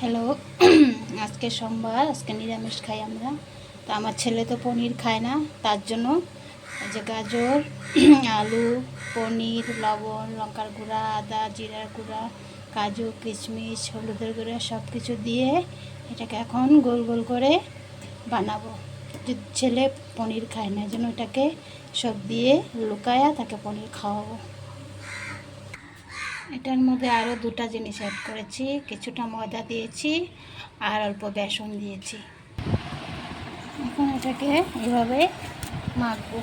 Hello. আজকে সোমবার, আজকে নিরামিষ খাই আমরা। তো আমার ছেলে তো পনির খায় না, তার জন্য এই যে গাজর, আলু, পনির, লবণ, লঙ্কার গুঁড়া, আদা, জিরার গুঁড়া, কাজু, কিশমিশ, হলুদের গুঁড়া সব কিছু দিয়ে এটাকে এখন গোল গোল করে বানাবো। যে ছেলে পনির খায় না, এই জন্য এটাকে সব দিয়ে লুকায়া তাকে পনির খাওয়াবো। এটার মধ্যে আরও দুটা জিনিস অ্যাড করেছি, কিছুটা ময়দা দিয়েছি আর অল্প বেসন দিয়েছি। এখন এটাকে এভাবে মাখবো,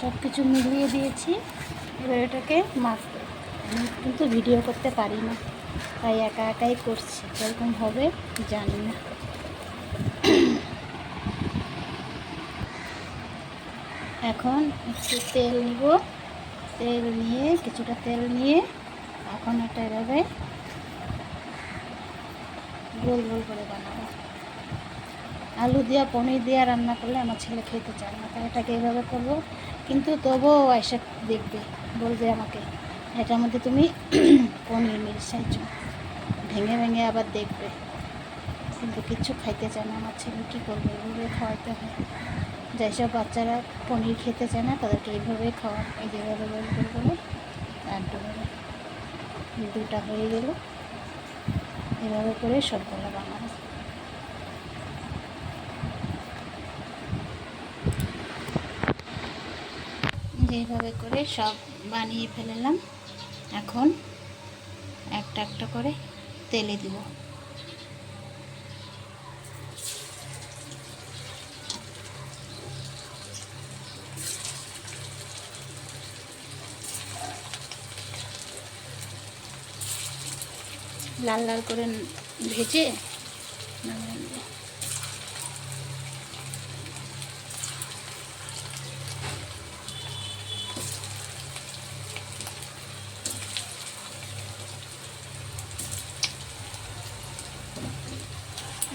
সব কিছু মিলিয়ে দিয়েছি। এবার এটাকে মাখবো। আমি কিন্তু ভিডিও করতে পারি না, তাই একা একাই করছি, কীরকম হবে জানি না। এখন একটু তেল নিব, তেল নিয়ে কিছুটা তেল নিয়ে এখন এটা এভাবে গোল গোল করে বানাবো। আলু দিয়া পনির দিয়া রান্না করলে আমার ছেলে খেতে চায় না, তাই এটাকে এইভাবে করবো। কিন্তু তবুও এসে দেখবে, বলবে আমাকে এটার মধ্যে তুমি পনির মিশাইছ, ভেঙে ভেঙে আবার দেখবে। কিন্তু কিচ্ছু খাইতে চায় না আমার ছেলে, কী করবে, এইভাবে খাওয়াতে হয়। যেসব বাচ্চারা পনির খেতে চায় না তাদেরকে এইভাবে খাওয়া। এই যেভাবে গোল করে বলে একদমভাবে দুটা হয়ে গেল। এভাবে করে সবগুলো বানাবো। যেভাবে করে সব বানিয়ে ফেললাম, এখন একটা একটা করে তেলে দিব। লাল লাল করে ভেজে নামিয়ে নেব।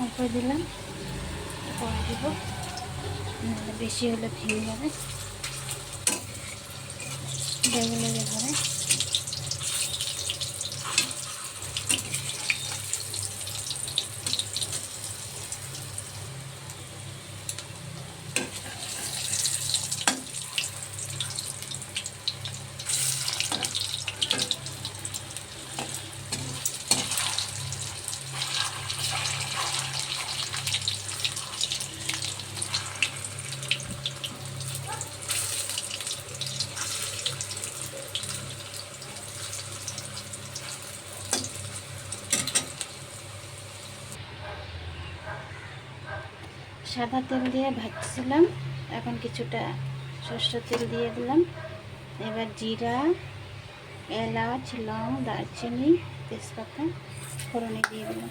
অল্প দিলাম, পরে দিব, বেশি হলে ভেঙে যাবে, লেগে লেগে ধরে। সাদা তেল দিয়ে ভাজছিলাম, এখন কিছুটা সরষের তেল দিয়ে দিলাম। এবার জিরা, এলাচ, লং, দারচিনি, তেজপাতা ফোড়নে দিয়ে দিলাম।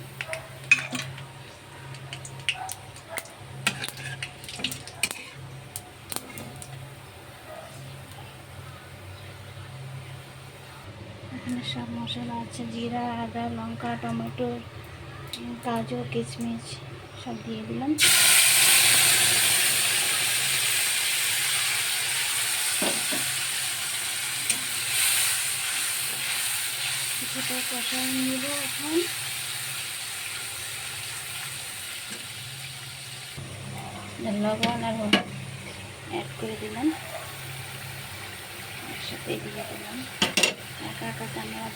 এখানে সব মশলা আছে, জিরা, আদা, লঙ্কা, টমেটো, কাজু, কিশমিশ সব দিয়ে দিলাম। কিছুটা কষাই নিব। এখন লবণ আর হলুদ অ্যাড করে দিলাম, একসাথে দিয়ে দিলাম। একা একা ক্যামেরা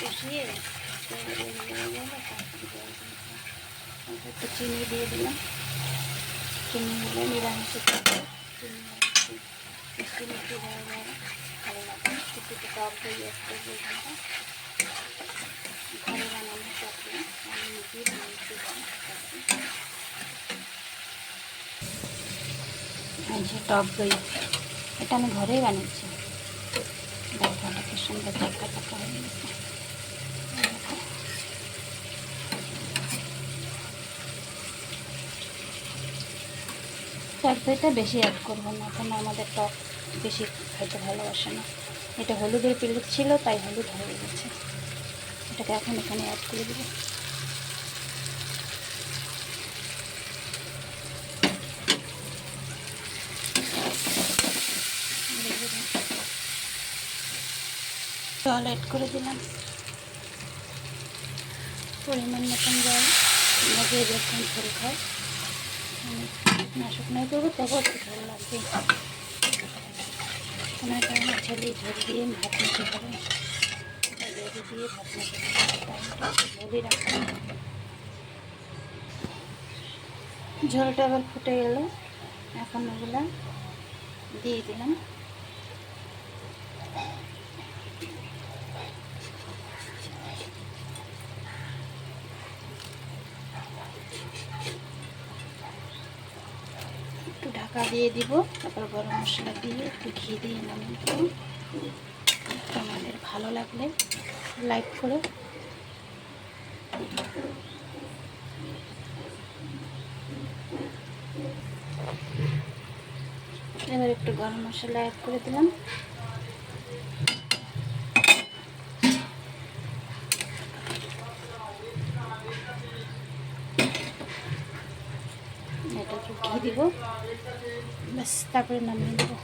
কষিয়ে একটু চিনি দিয়ে দিলাম। চিনি দিলে নিরামিষে চিনি মিষ্টি মিষ্টি হয়ে যাবে, ভালো লাগে। একটু টক দই একটু বলতে ঘরে বানানো চকলেট আমি নিজেই বানিয়েছি। এই যে টক দই, এটা আমি ঘরেই বানিয়েছি। দেখো কি সুন্দর চাকা চাকা হয়ে গেছে। টক দইটা বেশি অ্যাড করবো না, কেন আমাদের টক বেশি খাইতে ভালোবাসে না। এটা হলুদের প্লেট ছিল, তাই হলুদ হয়ে গেছে। এটাকে এখন এখানে অ্যাড করে দেবো। জল অ্যাড করে দিলাম, পরিমাণ মতন জল। আমরা যে যখন ঝোল খাই, শুকনাই করবো, তবুও একটু ঝোল লাগবে। ওনার কারণে ছেলে ঝোল দিয়ে ভাত নিতে হবে, দিয়ে ভাত নিতে হবে, টাইমটা ঝোলই রাখতে হবে। ঝোলটা আবার ফুটে গেল, এখন ওগুলা দিয়ে দিলাম। একটু ঢাকা দিয়ে দিব, তারপর গরম মশলা দিয়ে একটু ঘি দিয়ে নামিয়ে দেবো। তোমাদের ভালো লাগলে লাইক করো। এবার একটু গরম মশলা অ্যাড করে দিলাম। এটা একটু ঘি দিব, ব্যাস, তারপরে নামিয়ে দেবো।